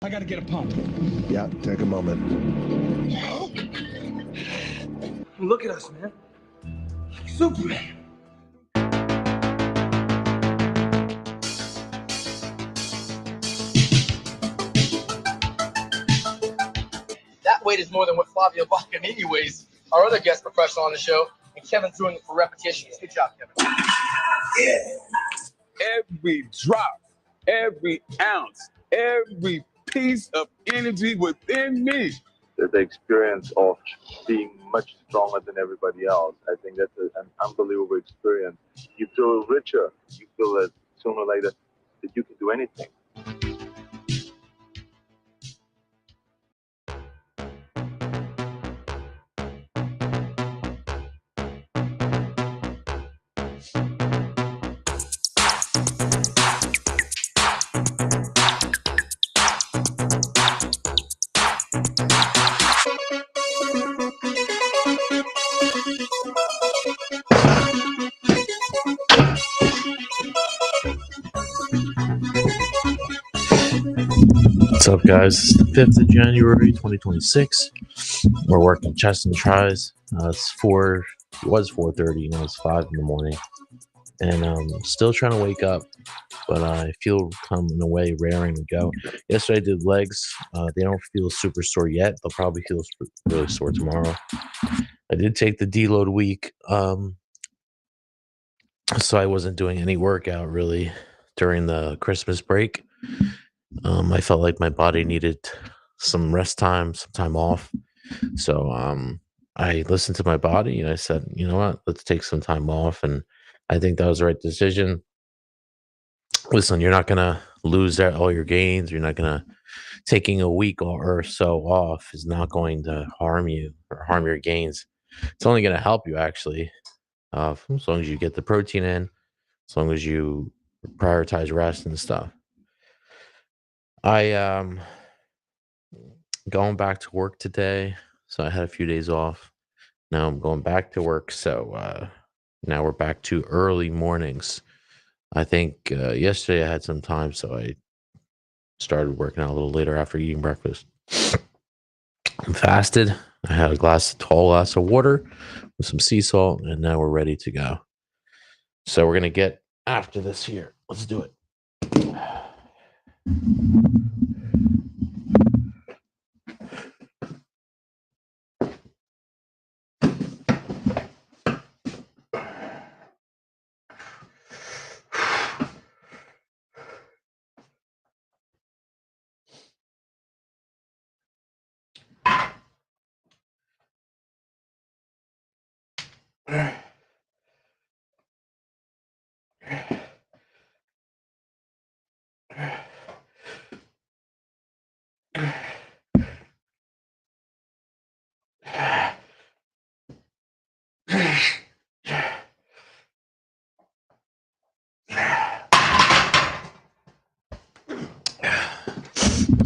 I gotta get a pump. Yeah, take a moment. Look at us, man. Superman. That weight is more than what Flavio Boccanini weighs, our other guest professional on the show, and Kevin's doing it for repetitions. Good job, Kevin. Every drop, every ounce, every piece of energy within me. The experience of being much stronger than everybody else. I think that's an unbelievable experience. You feel richer. You feel that sooner or later that you can do anything. What's up, guys? It's the 5th of January, 2026. We're working chest and tries. It was 4:30, now it's 5 in the morning. And still trying to wake up, but I feel in a way raring to go. Yesterday I did legs. They don't feel super sore yet. They'll probably feel really sore tomorrow. I did take the deload week, so I wasn't doing any workout really during the Christmas break. I felt like my body needed some rest time, some time off. So I listened to my body and I said, you know what, let's take some time off. And I think that was the right decision. Listen, you're not going to lose all your gains. You're not going to, taking a week or so off is not going to harm you or harm your gains. It's only going to help you, actually, as long as you get the protein in, as long as you prioritize rest and stuff. I going back to work today, so I had a few days off. Now I'm going back to work, so now we're back to early mornings. I think yesterday I had some time, so I started working out a little later after eating breakfast. I'm fasted. I had a tall glass of water with some sea salt, and now we're ready to go. So we're gonna get after this here. Let's do it.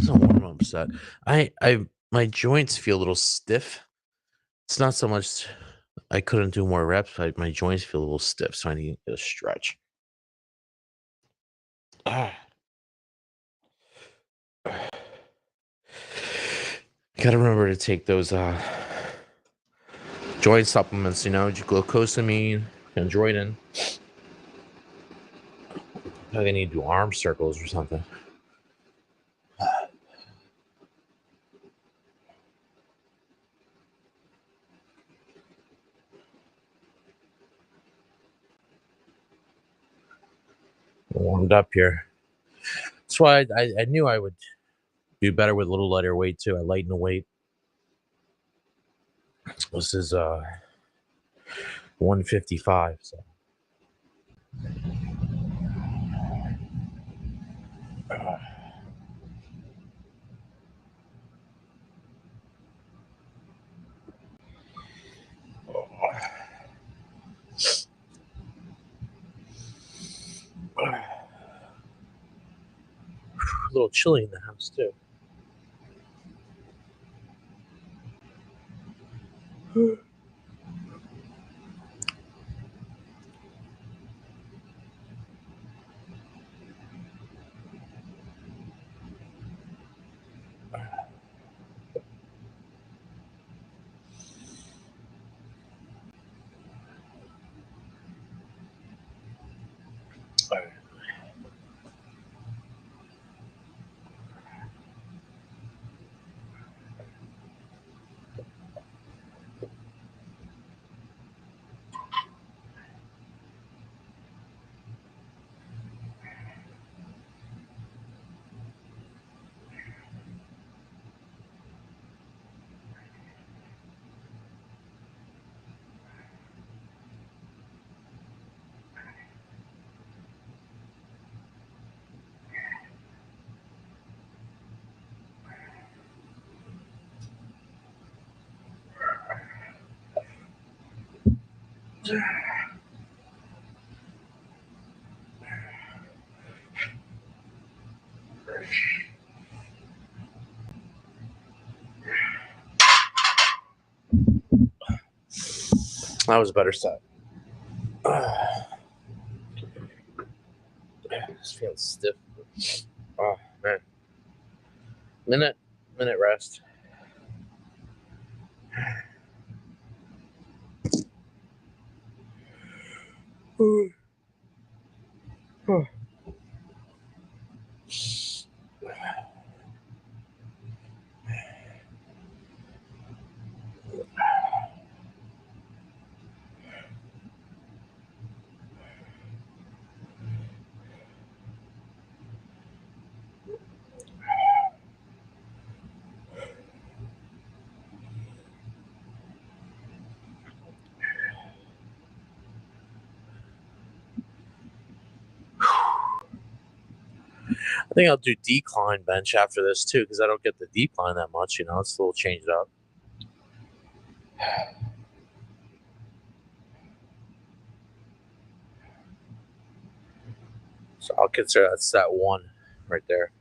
So I'm upset. My joints feel a little stiff. It's not so much I couldn't do more reps, but my joints feel a little stiff, so I need to stretch. Gotta remember to take those joint supplements, glucosamine, chondroitin. I think I need to do arm circles or something. Warmed up here. That's why I knew I would do better with a little lighter weight too. I lighten the weight. This is 155. So. A little chilly in the house too. funny. That was a better set. Just feeling stiff. Oh man. Minute rest. I think I'll do decline bench after this too, because I don't get the decline that much. You know, it's a little changed up. So I'll consider that set one right there.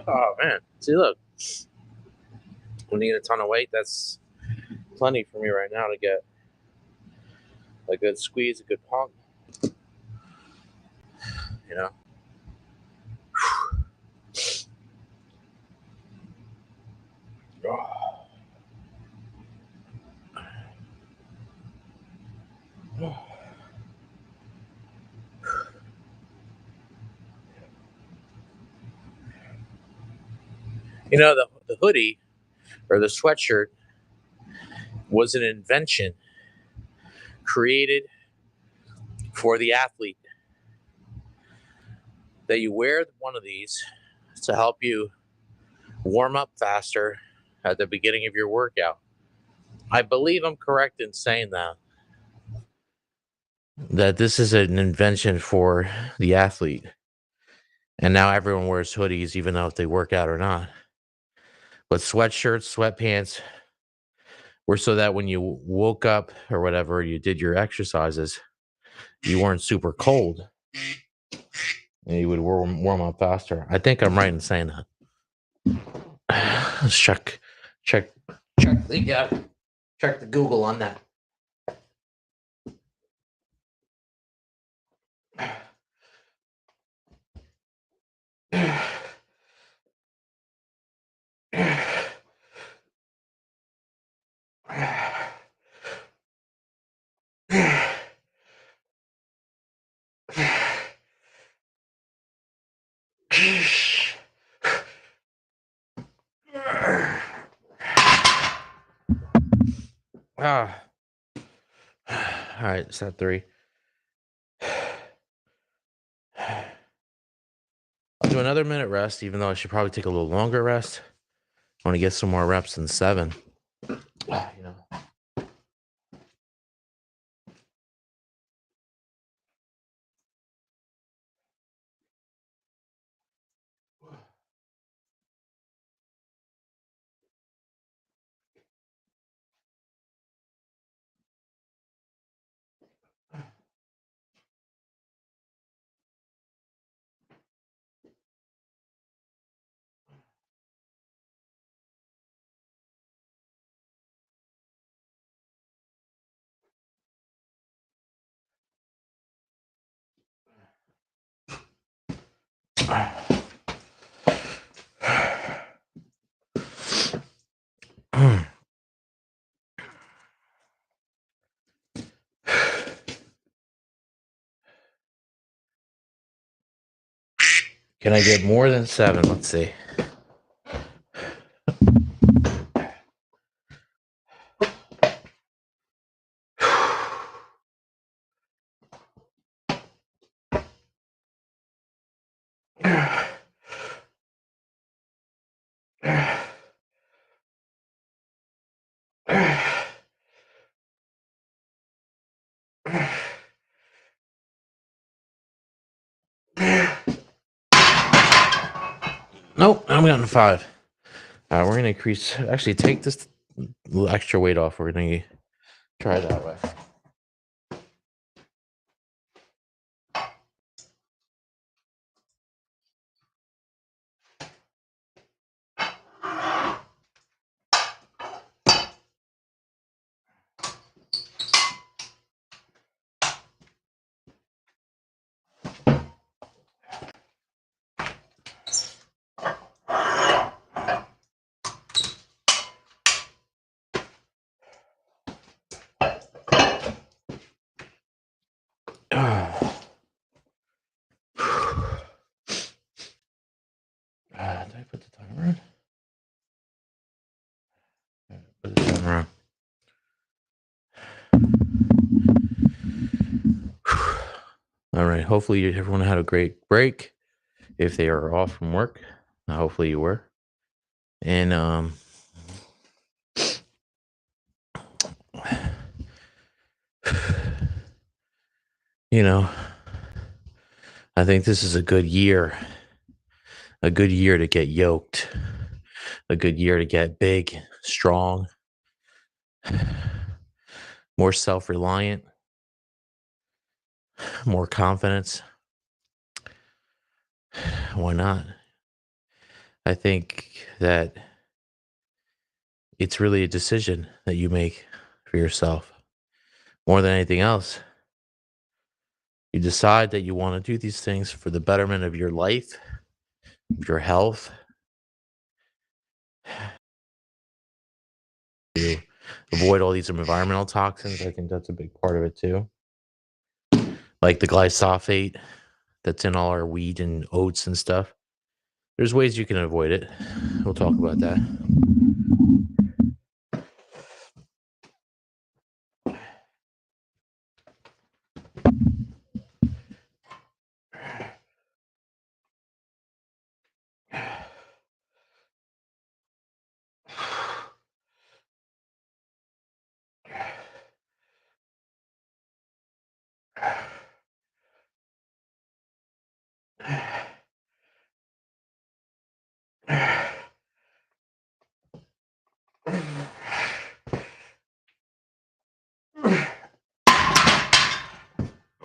Oh man, see, look, when you get a ton of weight, that's plenty for me right now to get a good squeeze, a good pump. You know. You know, the hoodie or the sweatshirt was an invention created for the athlete, that you wear one of these to help you warm up faster at the beginning of your workout. I believe I'm correct in saying that this is an invention for the athlete. And now everyone wears hoodies, even though if they work out or not. But sweatshirts, sweatpants were so that when you woke up or whatever, you did your exercises, you weren't super cold and you would warm up faster. I think I'm right in saying that. Let's check the Google on that. Ah. All right, set 3. I'll do another minute rest, even though I should probably take a little longer rest. I want to get some more reps in 7. You know. Can I get more than 7? Let's see. Nope, I'm getting 5. We're going to increase. Actually, take this little extra weight off. We're going to try it that way. Did I put the timer on? Put the timer on. All right. Hopefully, everyone had a great break. If they are off from work, hopefully you were. And you know, I think this is a good year to get yoked, a good year to get big, strong, more self-reliant, more confidence. Why not? I think that it's really a decision that you make for yourself more than anything else. You decide that you want to do these things for the betterment of your life, of your health. You avoid all these environmental toxins. I think that's a big part of it too. Like the glyphosate that's in all our wheat and oats and stuff. There's ways you can avoid it. We'll talk about that.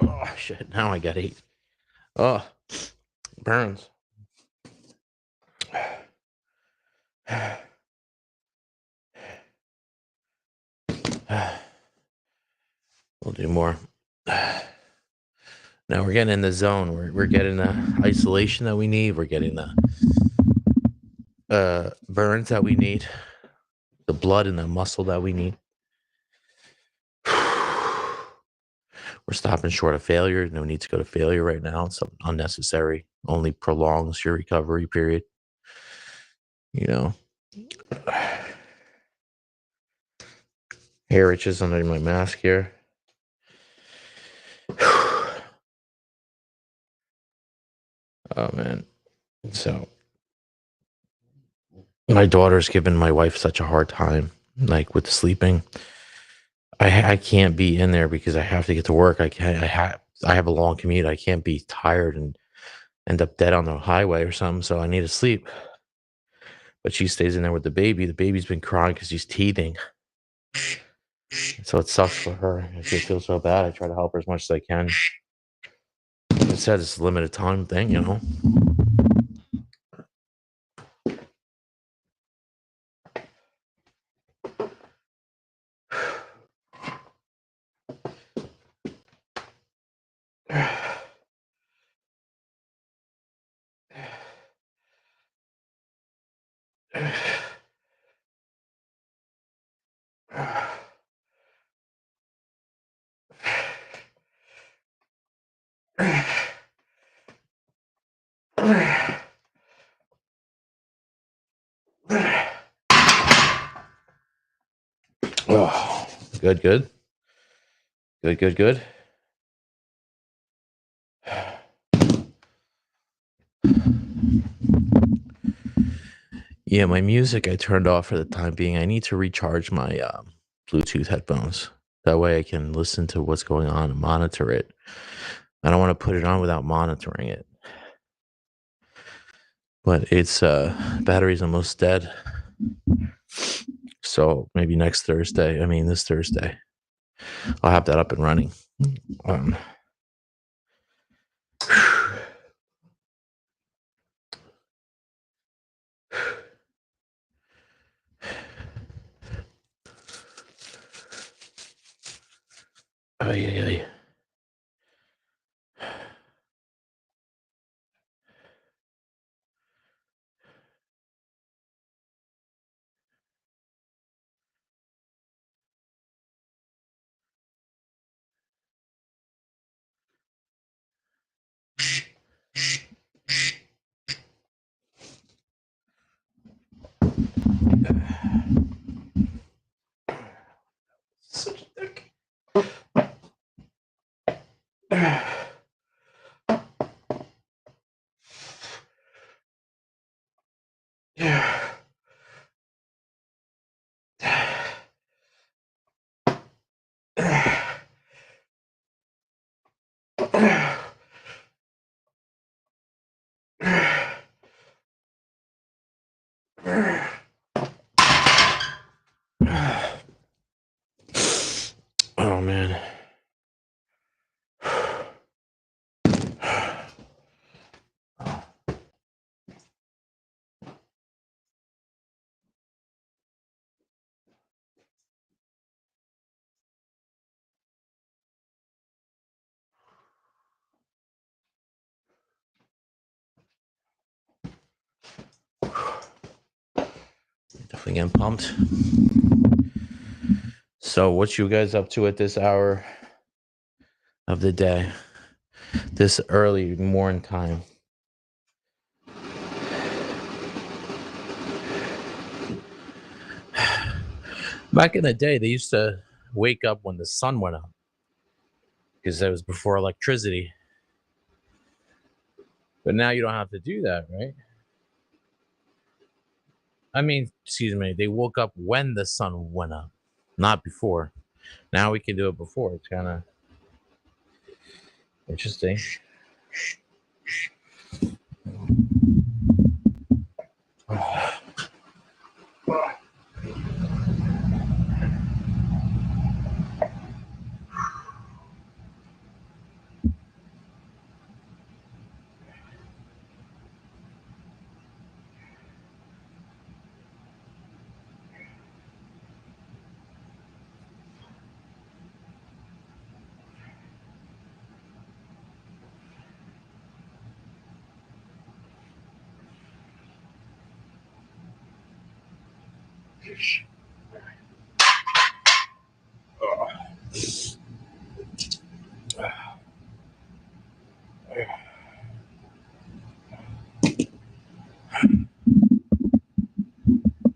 Oh shit! Now I got 8. Oh, burns. We'll do more. Now we're getting in the zone. We're getting the isolation that we need. We're getting the burns that we need. The blood and the muscle that we need. We're stopping short of failure. No need to go to failure right now. It's unnecessary. Only prolongs your recovery period. You know. Hair itches under my mask here. Oh man. So my daughter's given my wife such a hard time, like with sleeping. I can't be in there because I have to get to work. I have a long commute. I can't be tired and end up dead on the highway or something. So I need to sleep. But she stays in there with the baby. The baby's been crying because he's teething. So it sucks for her. She feels so bad. I try to help her as much as I can. Like I said, it's a limited time thing, you know. Oh, good, good. Good, good, good. Yeah, my music I turned off for the time being. I need to recharge my Bluetooth headphones. That way I can listen to what's going on and monitor it. I don't want to put it on without monitoring it. But it's battery's almost dead. So maybe this Thursday, I'll have that up and running. Ay, ay, ay. Such a dick. Oh man. Definitely getting pumped. So what you guys up to at this hour of the day? This early morning time? Back in the day, they used to wake up when the sun went up because that was before electricity. But now you don't have to do that, right? I mean, excuse me, they woke up when the sun went up, not before. Now we can do it before. It's kind of interesting.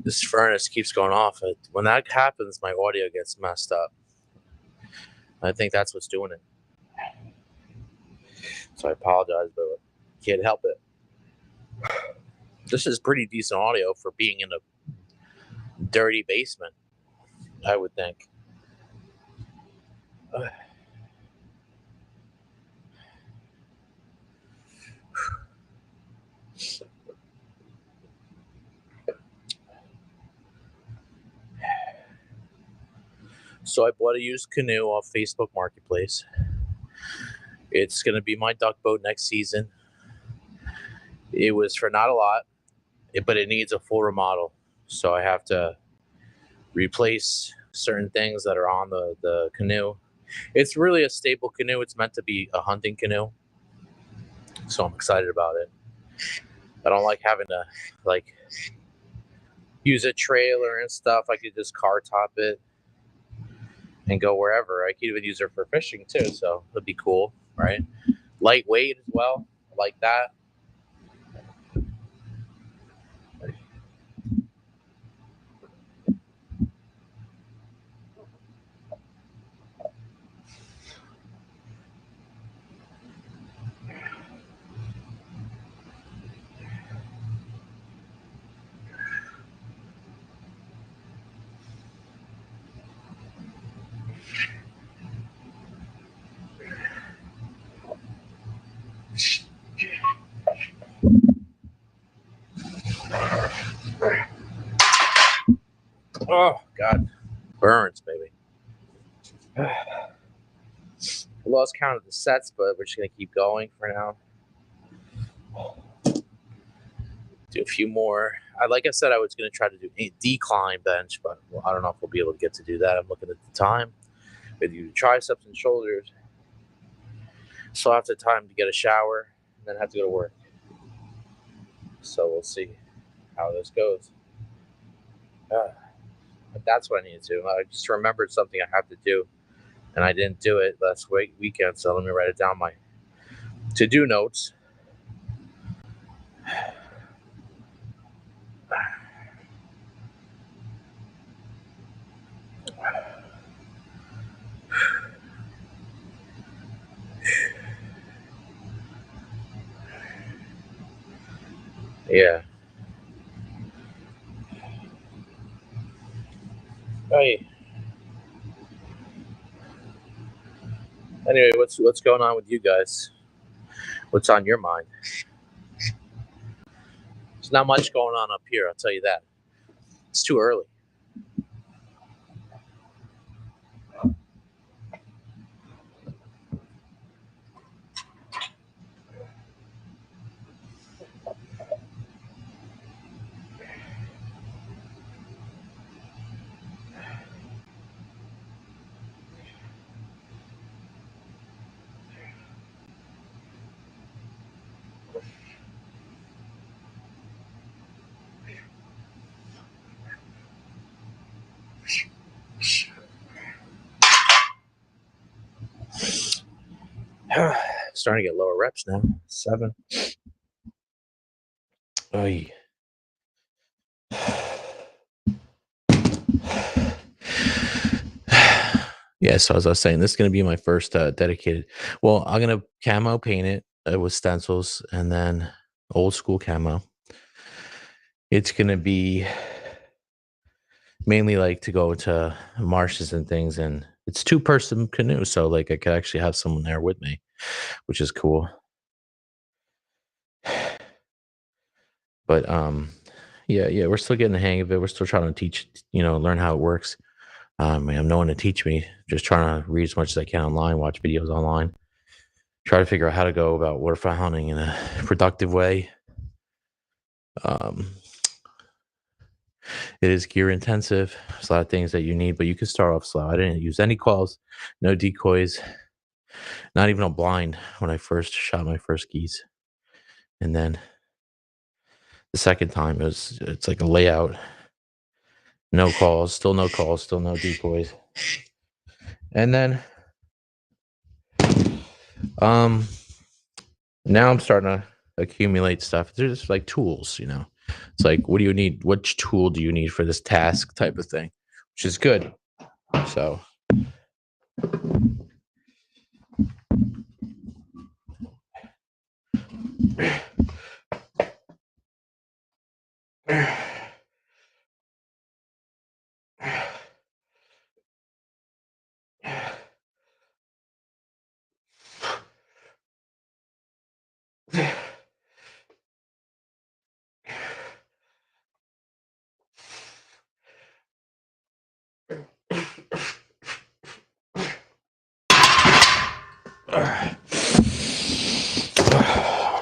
This furnace keeps going off. When that happens, my audio gets messed up. I think that's what's doing it. So I apologize, but can't help it. This is pretty decent audio for being in a dirty basement, I would think. So I bought a used canoe off Facebook Marketplace. It's going to be my duck boat next season. It was for not a lot, but it needs a full remodel. So I have to replace certain things that are on the canoe. It's really a staple canoe. It's meant to be a hunting canoe. So I'm excited about it. I don't like having to use a trailer and stuff. I could just car top it and go wherever. I could even use it for fishing too. So it'd be cool, right? Lightweight as well. I like that. Oh God, burns, baby. I lost count of the sets, but we're just gonna keep going for now. Do a few more. Like I said, I was gonna try to do a decline bench, but I don't know if we'll be able to get to do that. I'm looking at the time. We do triceps and shoulders. So I have the time to get a shower and then have to go to work. So we'll see how this goes. But that's what I need to do. I just remembered something I have to do, and I didn't do it last weekend. So let me write it down my to-do notes. Yeah. Hey. Anyway, what's going on with you guys? What's on your mind? There's not much going on up here, I'll tell you that. It's too early. Starting to get lower reps now. 7. Oy. Yeah, so as I was saying, this is going to be my first dedicated. Well, I'm going to camo paint it with stencils and then old school camo. It's going to be mainly like to go to marshes and things, and it's 2-person canoe, so like I could actually have someone there with me, which is cool. But yeah, we're still getting the hang of it. We're still trying to teach, learn how it works. I have no one to teach me. Just trying to read as much as I can online, watch videos online, try to figure out how to go about waterfowl hunting in a productive way. It is gear intensive. There's a lot of things that you need, but you can start off slow. I didn't use any calls, no decoys, not even a blind when I first shot my first geese. And then the second time it's like a layout. No calls, still no decoys. And then now I'm starting to accumulate stuff. There's just like tools, It's like, what do you need? Which tool do you need for this task type of thing, which is good. So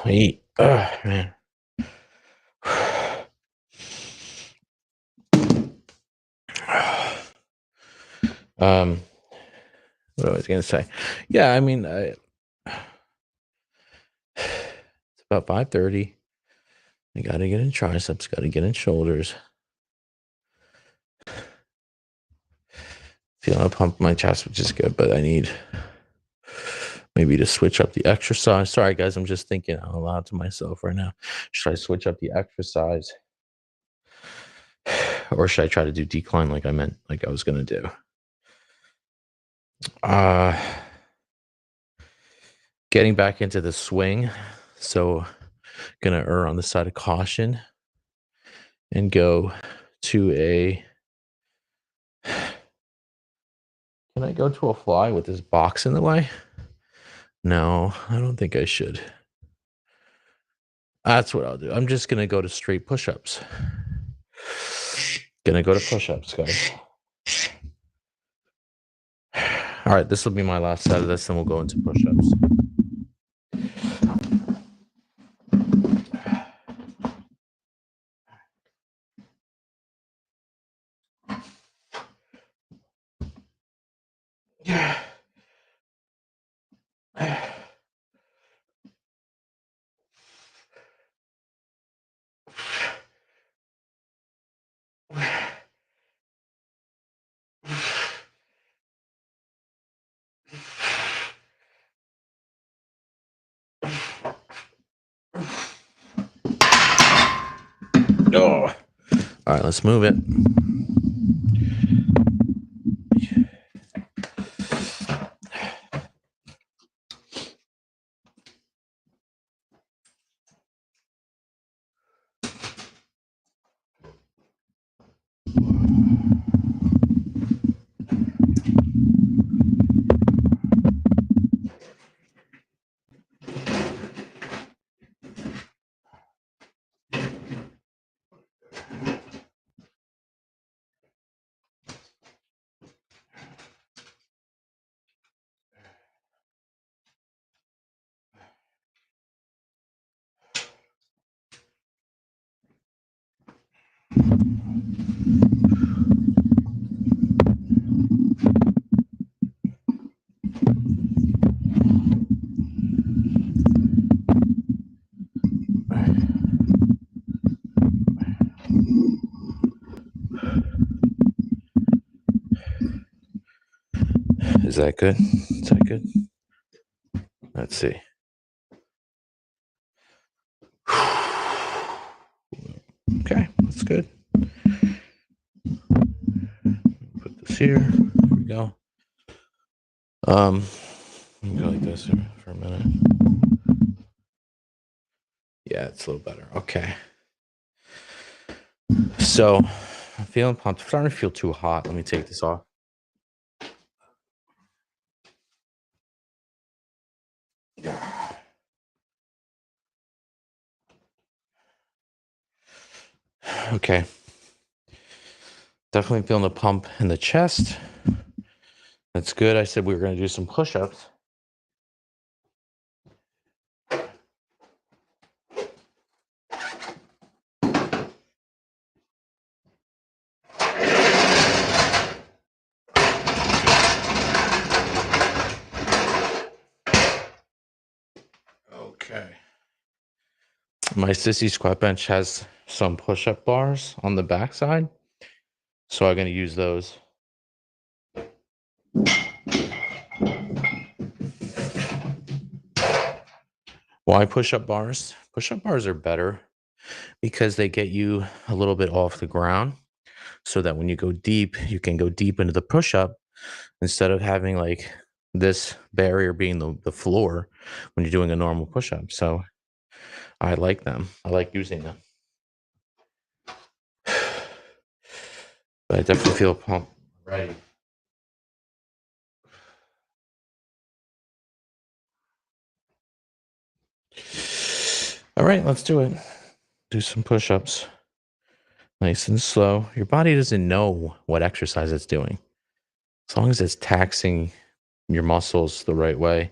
eat. Man. What I was gonna say? Yeah, I mean, it's about 5:30. I gotta get in triceps. Gotta get in shoulders. Feeling a pump in my chest, which is good, but I need maybe to switch up the exercise. Sorry, guys, I'm just thinking out loud to myself right now. Should I switch up the exercise, or should I try to do decline like I was gonna do? Getting back into the swing, so gonna err on the side of caution and go to a. Can I go to a fly with this box in the way? No, I don't think I should. That's what I'll do. I'm just gonna go to straight push-ups. Gonna go to push-ups, guys. All right, this will be my last set of this, and we'll go into push-ups. Oh. All right, let's move it. Is that good? Is that good? Let's see. Okay, that's good. Put this here. There we go. Let me go like this for a minute. Yeah, it's a little better. Okay. So I'm feeling pumped. I'm starting to feel too hot. Let me take this off. Okay. Definitely feeling the pump in the chest. That's good. I said we were going to do some push-ups. Okay. My sissy squat bench has some push-up bars on the backside, so I'm going to use those. Why push-up bars? Push-up bars are better because they get you a little bit off the ground so that when you go deep, you can go deep into the push-up instead of having like this barrier being the floor when you're doing a normal push-up. So I like them. I like using them. But I definitely feel pumped. Ready. All right, let's do it. Do some push-ups. Nice and slow. Your body doesn't know what exercise it's doing. As long as it's taxing your muscles the right way,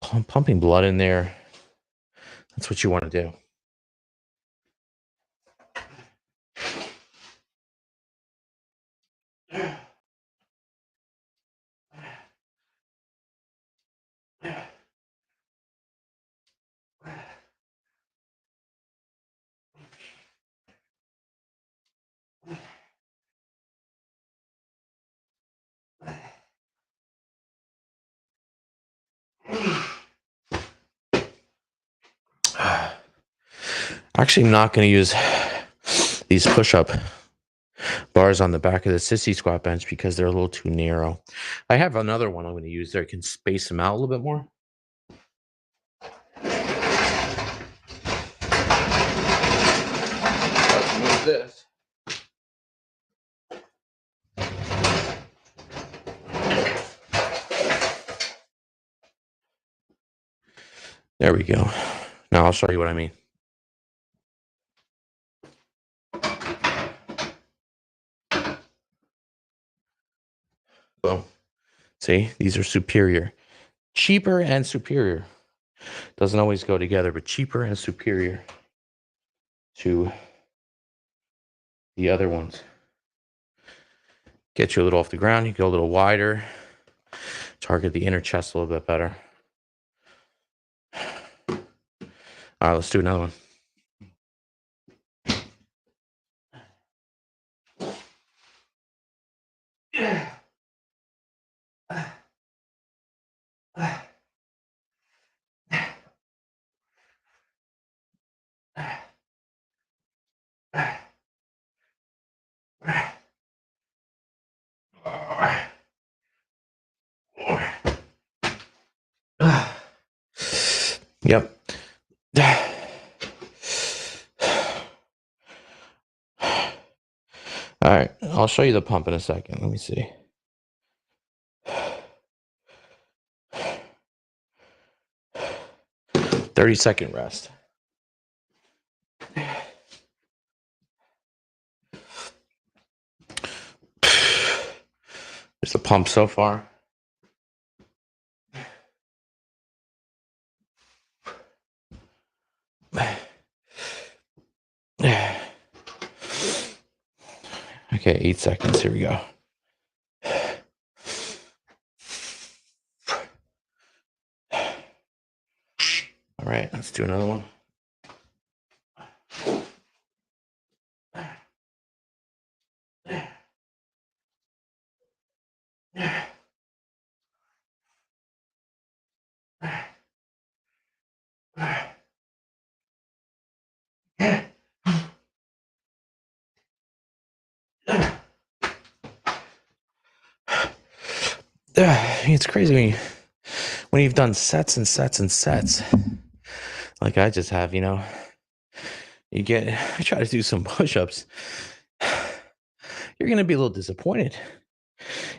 pumping blood in there, that's what you want to do. Actually, I'm not going to use these push-up bars on the back of the sissy squat bench because they're a little too narrow. I have another one I'm going to use there. I can space them out a little bit more. Let's move this. There we go. Now I'll show you what I mean. So, see, these are superior. Cheaper and superior. Doesn't always go together, but cheaper and superior to the other ones. Get you a little off the ground. You go a little wider. Target the inner chest a little bit better. All right, let's do another one. Yep. All right, I'll show you the pump in a second. Let me see. "30-second rest." There's the pump so far. Okay, 8 seconds. Here we go. All right, let's do another one. It's crazy when you've done sets and sets and sets, like I just have, you know. I try to do some push-ups. You're gonna be a little disappointed.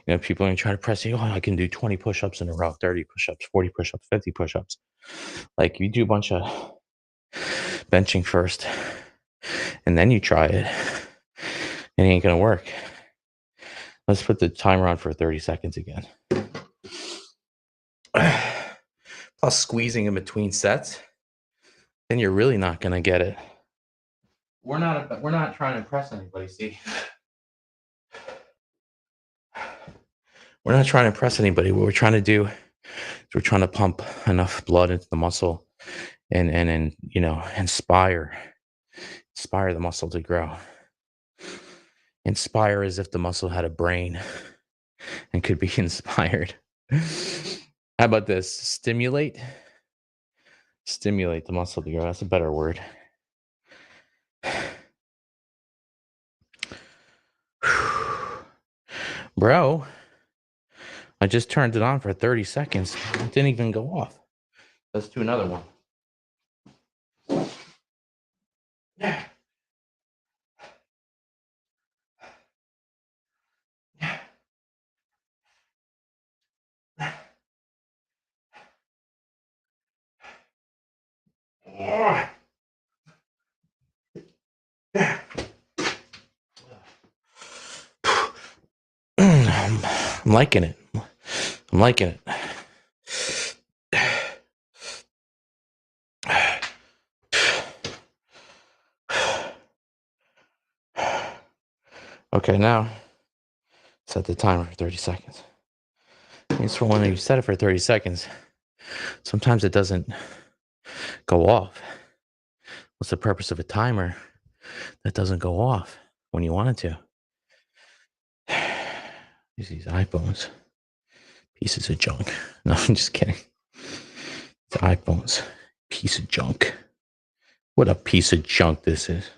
You know, people are gonna try to press you. Oh, I can do 20 push-ups in a row, 30 push-ups, 40 push-ups, 50 push-ups. Like you do a bunch of benching first, and then you try it. It ain't gonna work. Let's put the timer on for 30 seconds again. Plus squeezing in between sets, then you're really not gonna get it. We're not trying to impress anybody, see? We're not trying to impress anybody. What we're trying to do is we're trying to pump enough blood into the muscle and you know, inspire the muscle to grow. Inspire as if the muscle had a brain and could be inspired. How about this? Stimulate the muscle to grow. That's a better word. Bro, I just turned it on for 30 seconds. It didn't even go off. Let's do another one. I'm liking it. I'm liking it. Okay, now set the timer for 30 seconds. It's for when you set it for 30 seconds, sometimes it doesn't go off. What's the purpose of a timer that doesn't go off when you want it to? Use these iPhones. Pieces of junk. No, I'm just kidding. The iPhones. Piece of junk. What a piece of junk this is.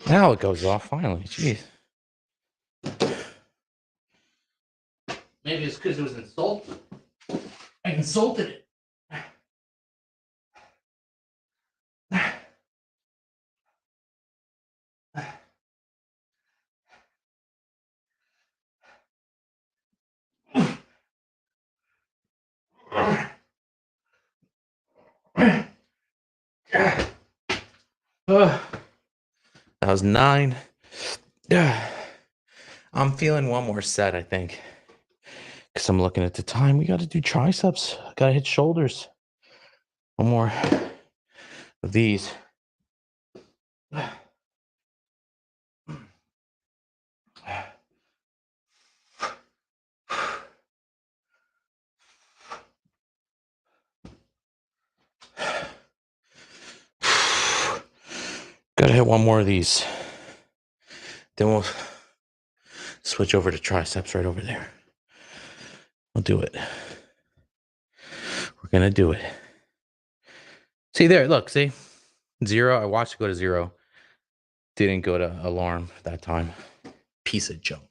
Now it goes off finally. Jeez. Maybe it's because it was insulted. I insulted it. That was 9. I'm feeling one more set, I think. Because I'm looking at the time. We got to do triceps. Got to hit shoulders. One more of these. Gotta hit one more of these. Then we'll switch over to triceps right over there. We'll do it. We're gonna do it. See there, look, see? 0. I watched it go to 0. Didn't go to alarm that time. Piece of junk.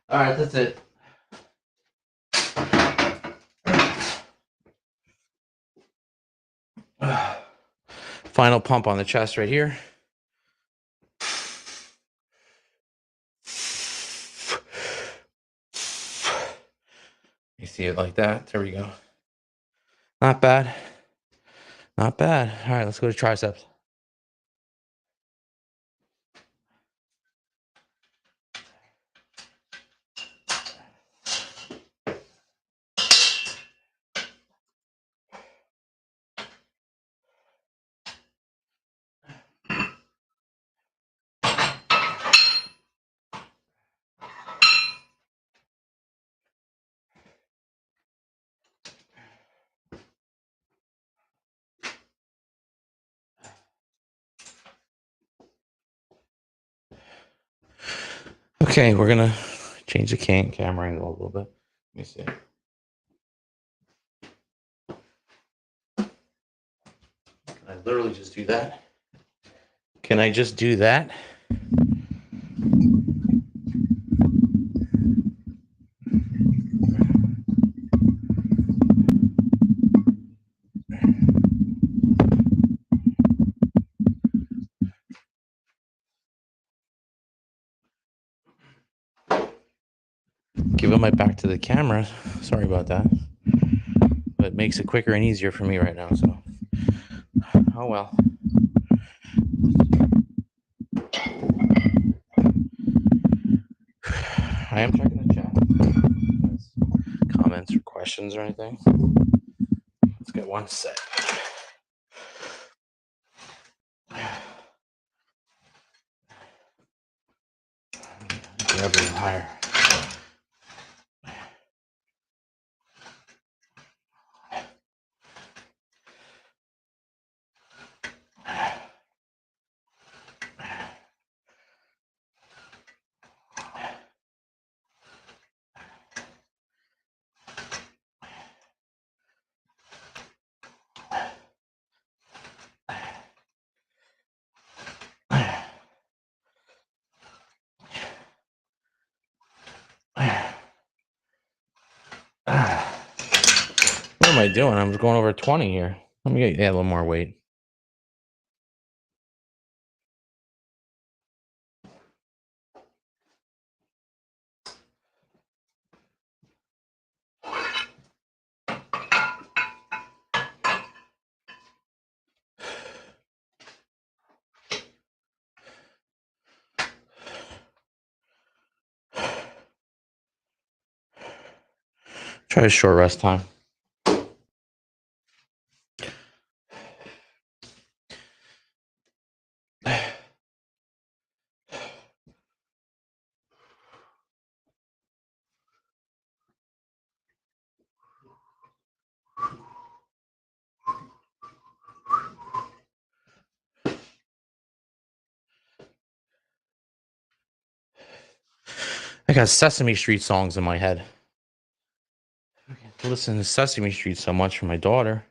All right, that's it. Final pump on the chest right here. You see it like that? There we go. Not bad. Not bad. All right, let's go to triceps. Okay, we're gonna change the camera angle a little bit. Let me see. Can I literally just do that? Can I just do that? Giving my back to the camera. Sorry about that. But it makes it quicker and easier for me right now, so. Oh well. I am checking the chat. Comments or questions or anything. Let's get one set. Grab a little higher. What am I doing? I'm going over 20 here. Let me get a little more weight. Try a short rest time. I got Sesame Street songs in my head. I listen to Sesame Street so much from my daughter.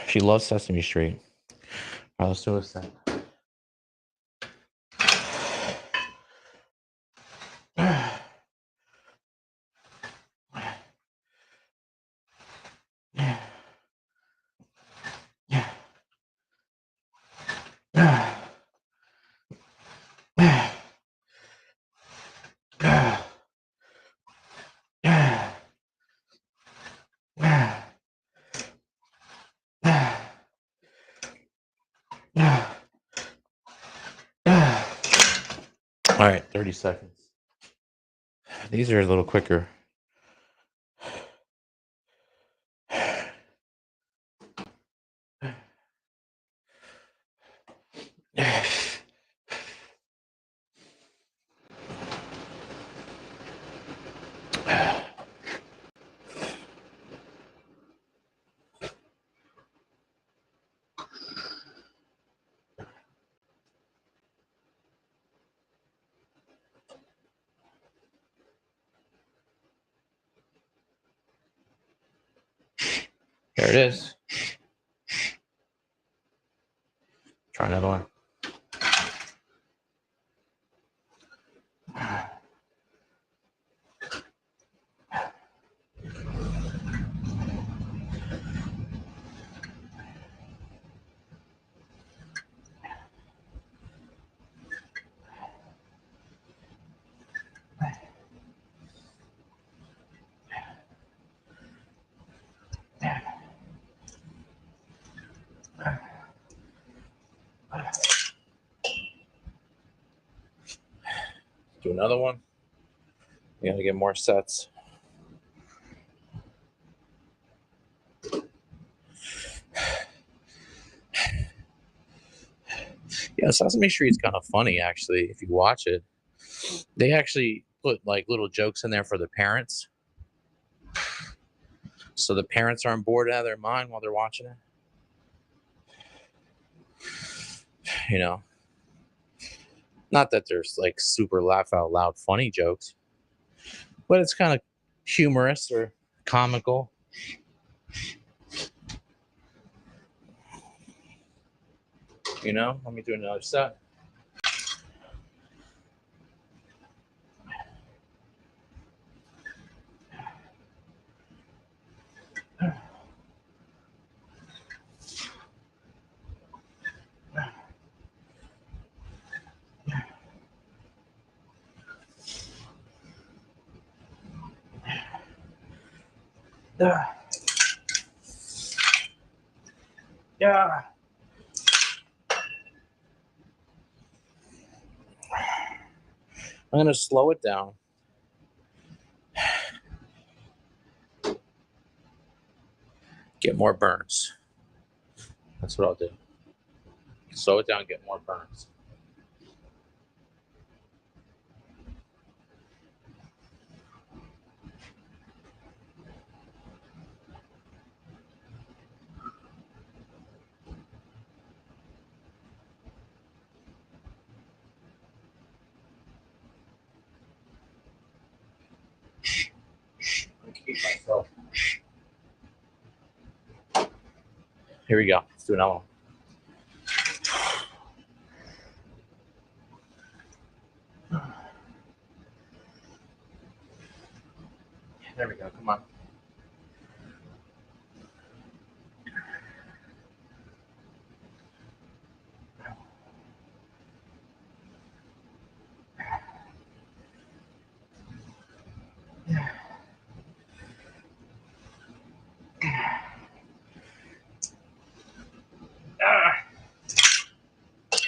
She loves Sesame Street. All right, let's do a set. All right, 30 seconds. These are a little quicker. There it is. Try another one. Do another one. You gotta get more sets. Yeah, Sesame Street's kind of funny actually if you watch it. They actually put like little jokes in there for the parents, so the parents aren't bored out of their mind while they're watching it. You know, not that there's like super laugh out loud funny jokes, but it's kind of humorous or comical. You know, let me do another set. Yeah. I'm gonna slow it down. Get more burns. That's what I'll do. Slow it down, get more burns. Keep myself. Here we go. Let's do another one. There we go. Come on.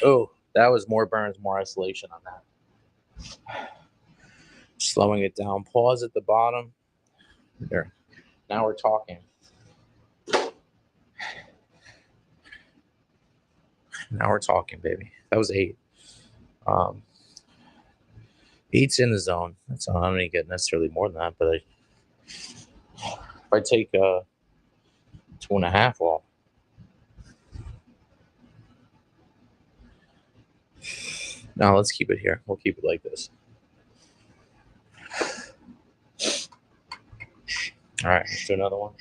Oh, that was more burns, more isolation on that. Slowing it down. Pause at the bottom. There. Now we're talking. Now we're talking, baby. That was 8. Um, 8's in the zone. That's all. I don't get necessarily more than that, but if I take 2.5 off, now let's keep it here. We'll keep it like this. All right, let's do another one.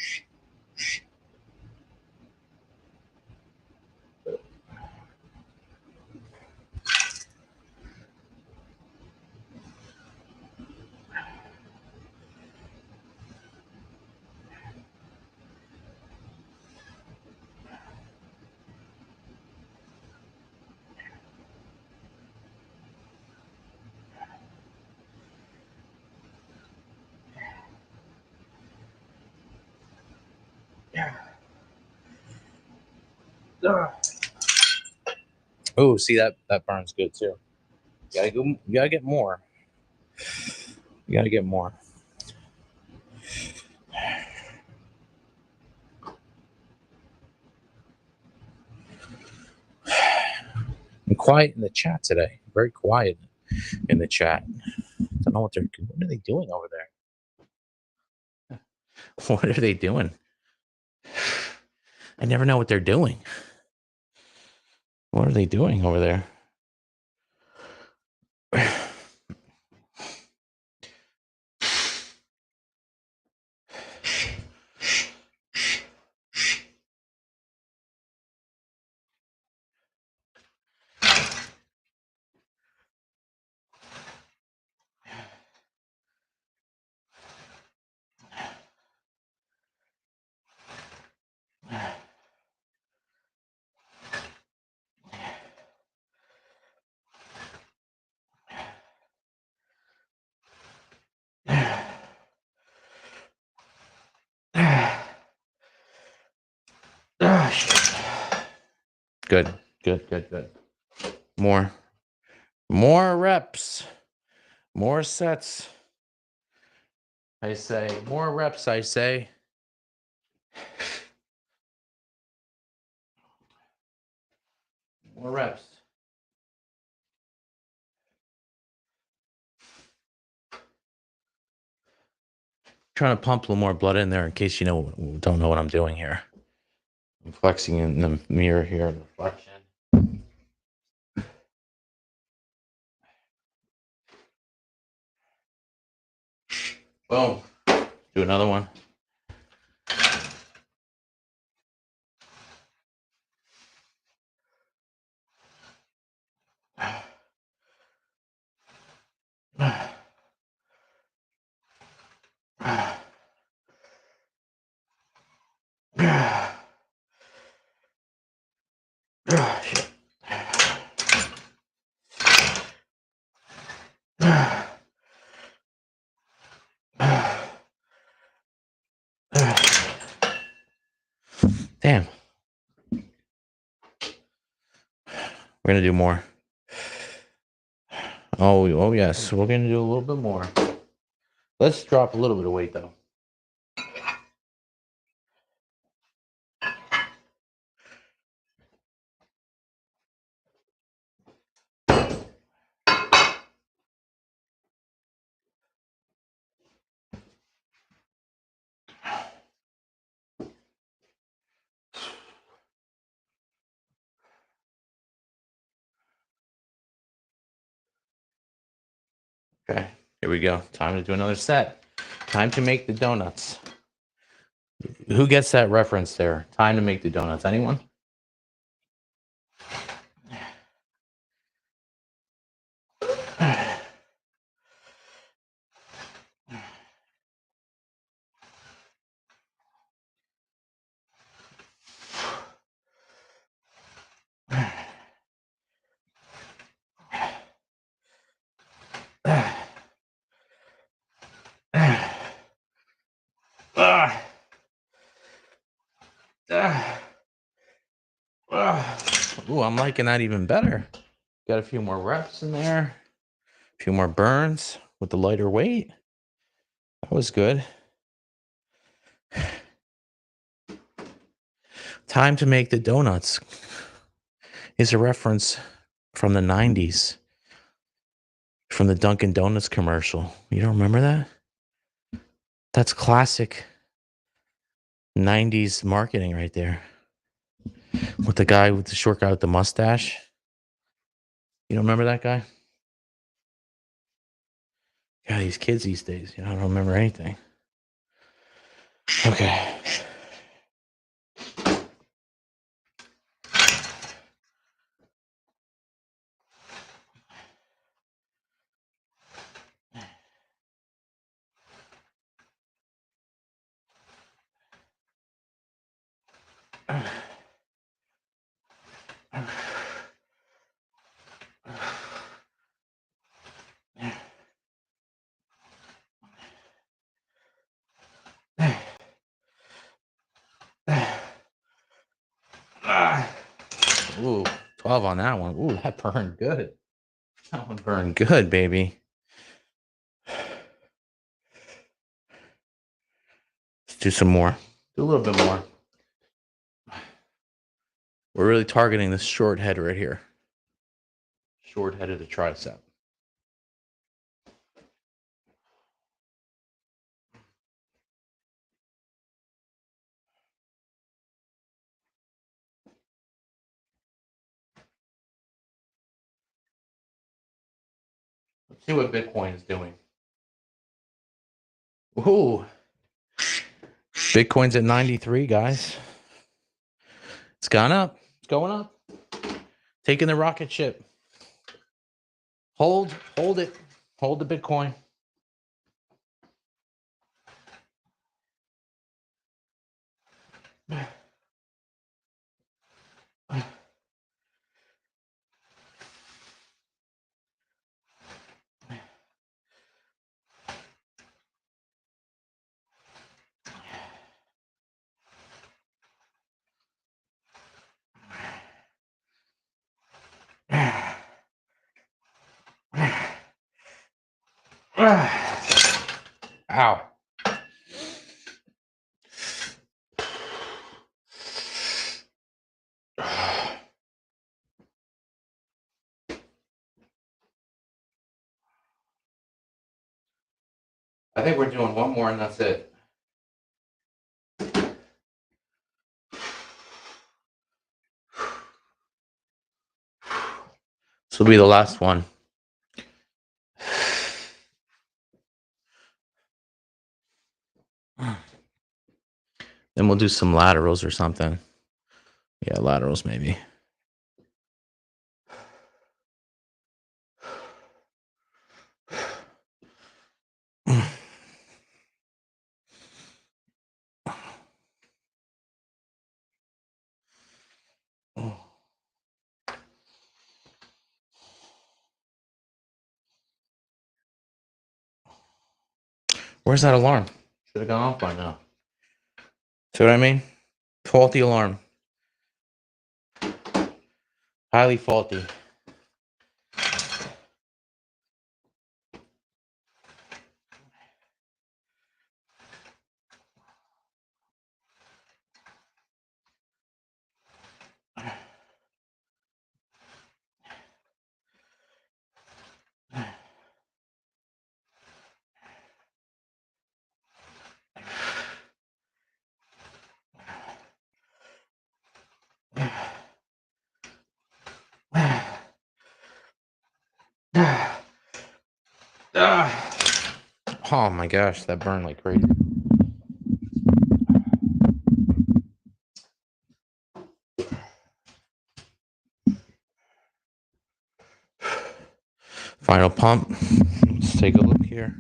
Oh, see that burns good too. You gotta get more. You gotta get more. I'm quiet in the chat today. Very quiet in the chat. Don't know what are they doing over there? What are they doing? I never know what they're doing. What are they doing over there? Good. More reps, more sets. I say more reps. I say. More reps. Trying to pump a little more blood in there in case you don't know what I'm doing here. I'm flexing in the mirror here. Reflection. Boom. Do another one. Damn. We're gonna do more. Oh yes, we're gonna do a little bit more. Let's drop a little bit of weight though. Okay, here we go. Time to do another set. Time to make the donuts. Who gets that reference there? Time to make the donuts. Anyone? Ooh, I'm liking that even better. Got a few more reps in there. A few more burns with the lighter weight. That was good. Time to make the donuts is a reference from the 90s, from the Dunkin' Donuts commercial. You don't remember that? That's classic 90s marketing right there. With the guy with the short guy with the mustache. You don't remember that guy? God, these kids these days, I don't remember anything. Okay. Ooh, 12 on that one. Ooh, that burned good. That one burned good, baby. Let's do some more. Do a little bit more. We're really targeting this short head right here. Short head of the tricep. Let's see what Bitcoin is doing. Ooh. Bitcoin's at 93, guys. It's gone up. It's going up. Taking the rocket ship. Hold it. Hold the Bitcoin. Ow. I think we're doing one more and that's it. This will be the last one. Then we'll do some laterals or something. Yeah, laterals maybe. Where's that alarm? Should have gone off by now. See what I mean? Faulty alarm. Highly faulty. Oh my gosh, that burned like crazy. Final pump. Let's take a look here.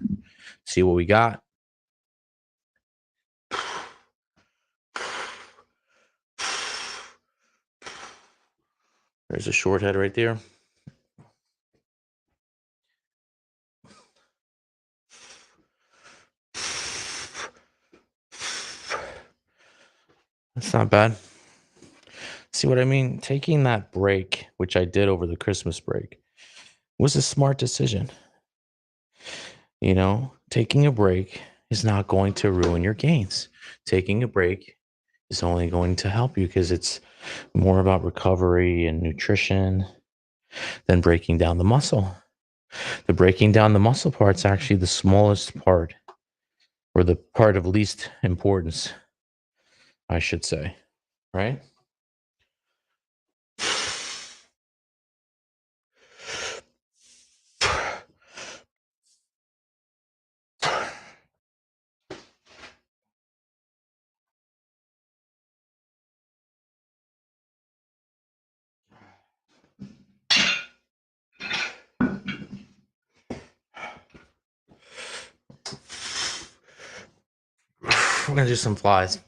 See what we got. There's a short head right there. That's not bad. See what I mean? Taking that break, which I did over the Christmas break, was a smart decision. You know, taking a break is not going to ruin your gains. Taking a break is only going to help you because it's more about recovery and nutrition than breaking down the muscle. The breaking down the muscle part's actually the smallest part, or the part of least importance, I should say, right? We're gonna do some flies.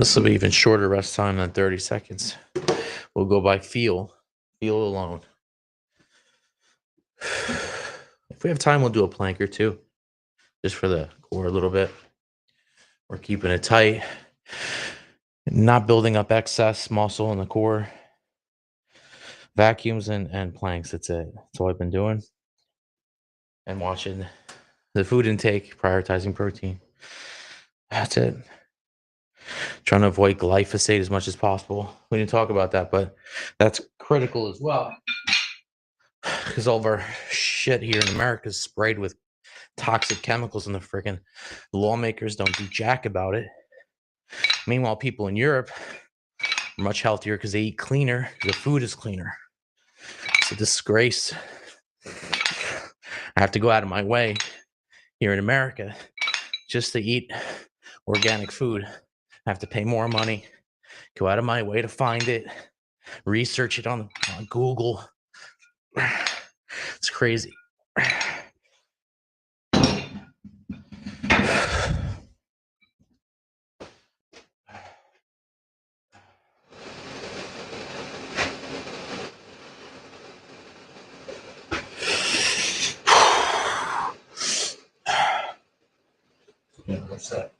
This will be even shorter rest time than 30 seconds. We'll go by feel alone. If we have time, we'll do a plank or two, just for the core a little bit. We're keeping it tight, not building up excess muscle in the core. Vacuums and planks, that's it. That's all I've been doing. And watching the food intake, prioritizing protein. That's it. Trying to avoid glyphosate as much as possible. We didn't talk about that, but that's critical as well. Because all of our shit here in America is sprayed with toxic chemicals, and the freaking lawmakers don't do jack about it. Meanwhile, people in Europe are much healthier because they eat cleaner. The food is cleaner. It's a disgrace. I have to go out of my way here in America just to eat organic food. I have to pay more money, go out of my way to find it, research it on Google. It's crazy. Yeah, what's that?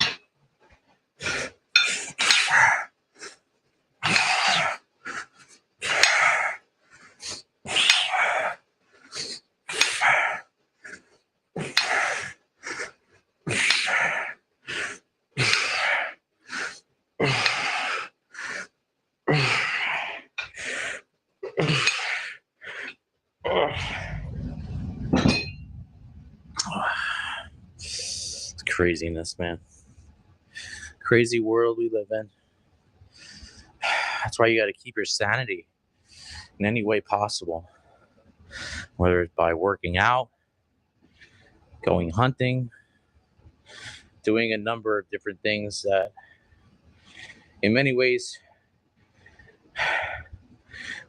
It's craziness, man. Crazy world we live in. That's why you got to keep your sanity in any way possible, whether it's by working out, going hunting, doing a number of different things that in many ways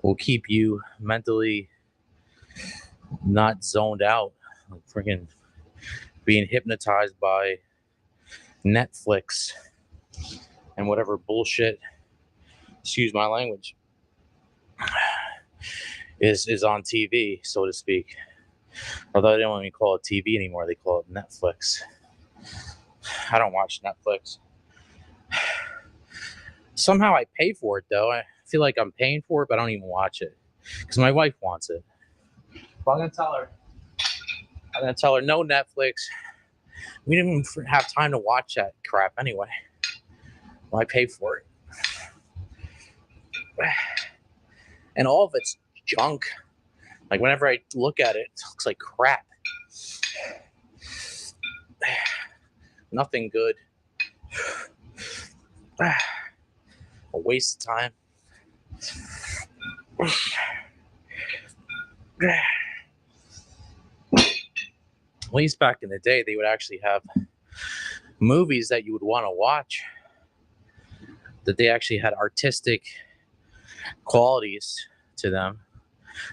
will keep you mentally not zoned out, like freaking being hypnotized by Netflix and whatever bullshit, excuse my language, is on TV, so to speak. Although they don't even call it TV anymore, they call it Netflix. I don't watch Netflix. Somehow I pay for it, though. I feel like I'm paying for it, but I don't even watch it because my wife wants it. But I'm gonna tell her no Netflix. We didn't even have time to watch that crap anyway. Well, I pay for it, and all of it's junk. Like whenever I look at it, it looks like crap. Nothing good. A waste of time. At least back in the day, they would actually have movies that you would want to watch, that they actually had artistic qualities to them.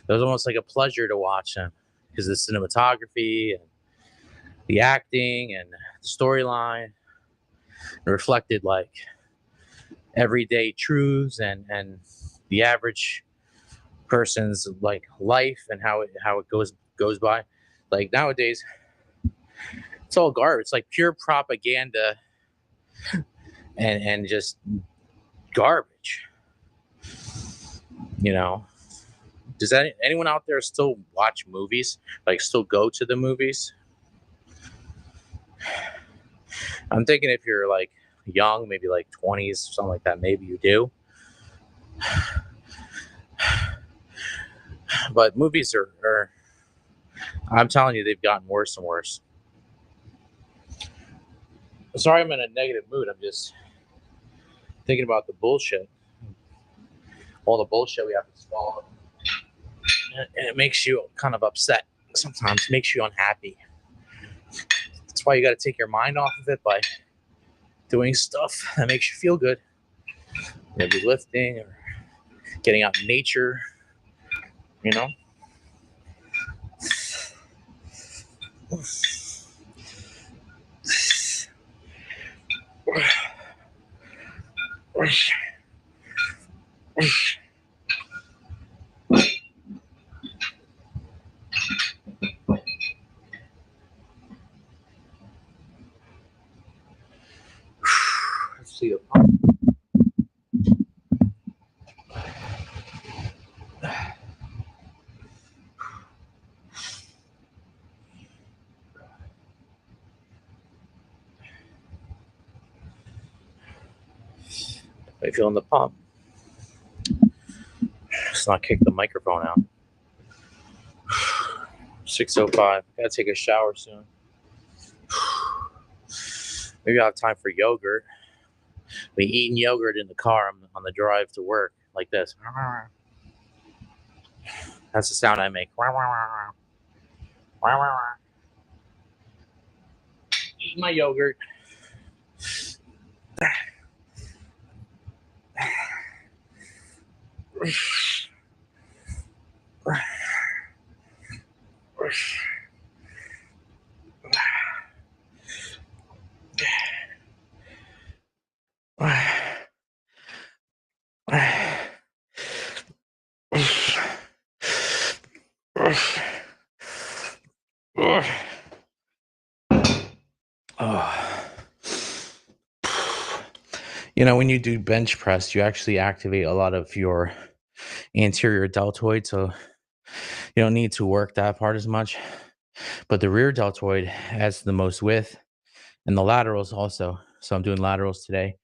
It was almost like a pleasure to watch them because the cinematography and the acting and the storyline reflected like everyday truths and the average person's like life and how it goes by. Like nowadays, it's all garbage. It's like pure propaganda and just garbage. You know, does anyone out there still watch movies? Like, still go to the movies? I'm thinking if you're like young, maybe like 20s, something like that, maybe you do. But movies are I'm telling you, they've gotten worse and worse. Sorry, I'm in a negative mood. I'm just thinking about the bullshit, all the bullshit we have to swallow, and it makes you kind of upset. Sometimes it makes you unhappy. That's why you got to take your mind off of it by doing stuff that makes you feel good. Maybe lifting or getting out in nature, you know? Let's see a pump. How you feeling the pump? Let's not kick the microphone out. 6:05. Gotta take a shower soon. Maybe I'll have time for yogurt. Be eating yogurt in the car on the drive to work, like this. That's the sound I make. Eat my yogurt. You know, when you do bench press, you actually activate a lot of your anterior deltoid, so you don't need to work that part as much. But the rear deltoid adds the most width, and the laterals also. So I'm doing laterals today.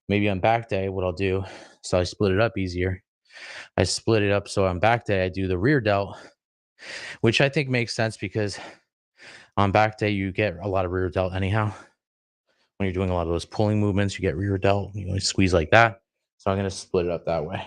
Maybe on back day, what I'll do, so I split it up easier. I split it up so on back day, I do the rear delt, which I think makes sense because on back day, you get a lot of rear delt anyhow. When you're doing a lot of those pulling movements, you get rear delt, you squeeze like that. So I'm going to split it up that way.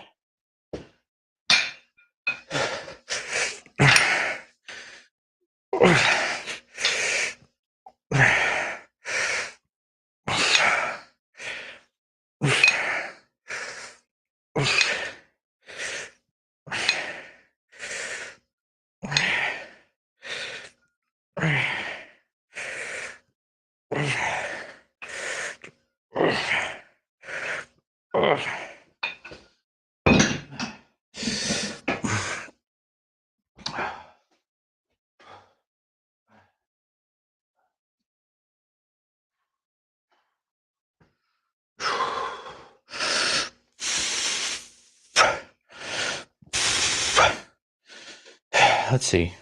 Let's see.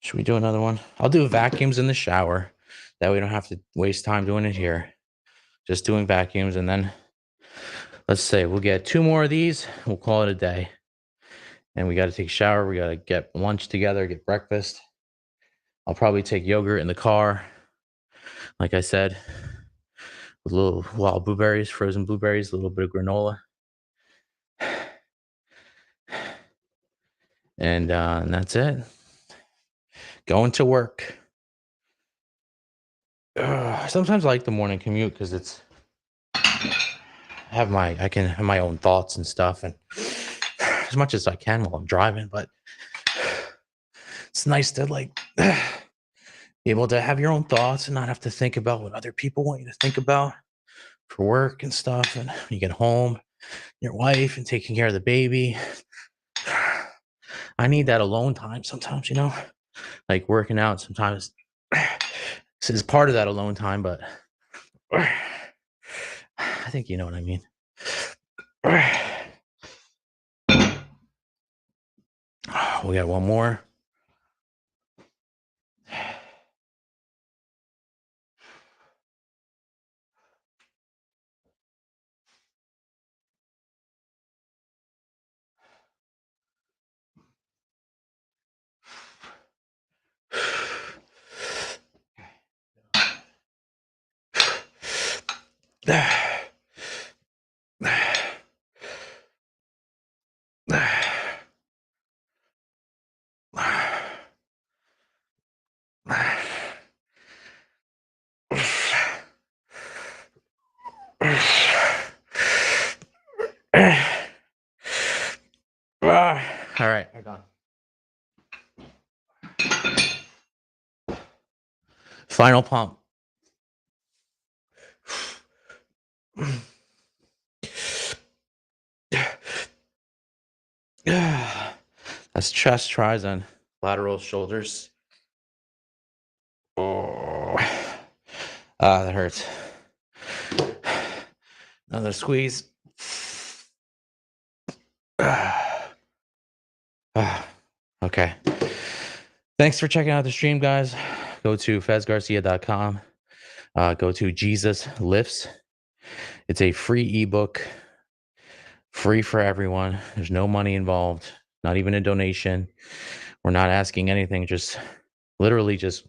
Should we do another one? I'll do vacuums in the shower. That way we don't have to waste time doing it here. Just doing vacuums, and then let's say we'll get 2 more of these. We'll call it a day. And we got to take a shower. We got to get lunch together, get breakfast. I'll probably take yogurt in the car, like I said, with little wild blueberries, frozen blueberries, a little bit of granola. And that's it. Going to work. Sometimes I like the morning commute because I can have my own thoughts and stuff, and as much as I can while I'm driving, but it's nice to be able to have your own thoughts and not have to think about what other people want you to think about for work and stuff. And you get home, your wife, and taking care of the baby. I need that alone time sometimes, like working out sometimes. This is part of that alone time, but I think you know what I mean. We got one more. All right, I got it. Final pump. That's chest tries and lateral shoulders. Oh, that hurts. Another squeeze. Okay. Thanks for checking out the stream, guys. Go to fezgarcia.com. Go to Jesus Lifts. It's a free ebook, free for everyone. There's no money involved, not even a donation. We're not asking anything. Just literally just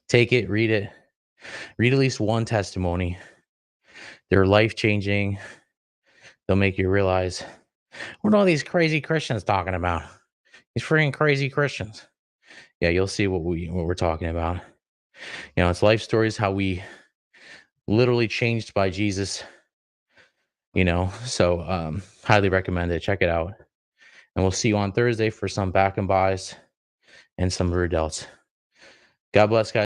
take it, read it, read at least one testimony. They're life-changing. They'll make you realize, what are all these crazy Christians talking about? These freaking crazy Christians. Yeah, you'll see what we're talking about. You know, it's life stories, how we literally changed by Jesus. You know, so highly recommend it. Check it out. And we'll see you on Thursday for some back and buys and some rear delts. God bless, guys.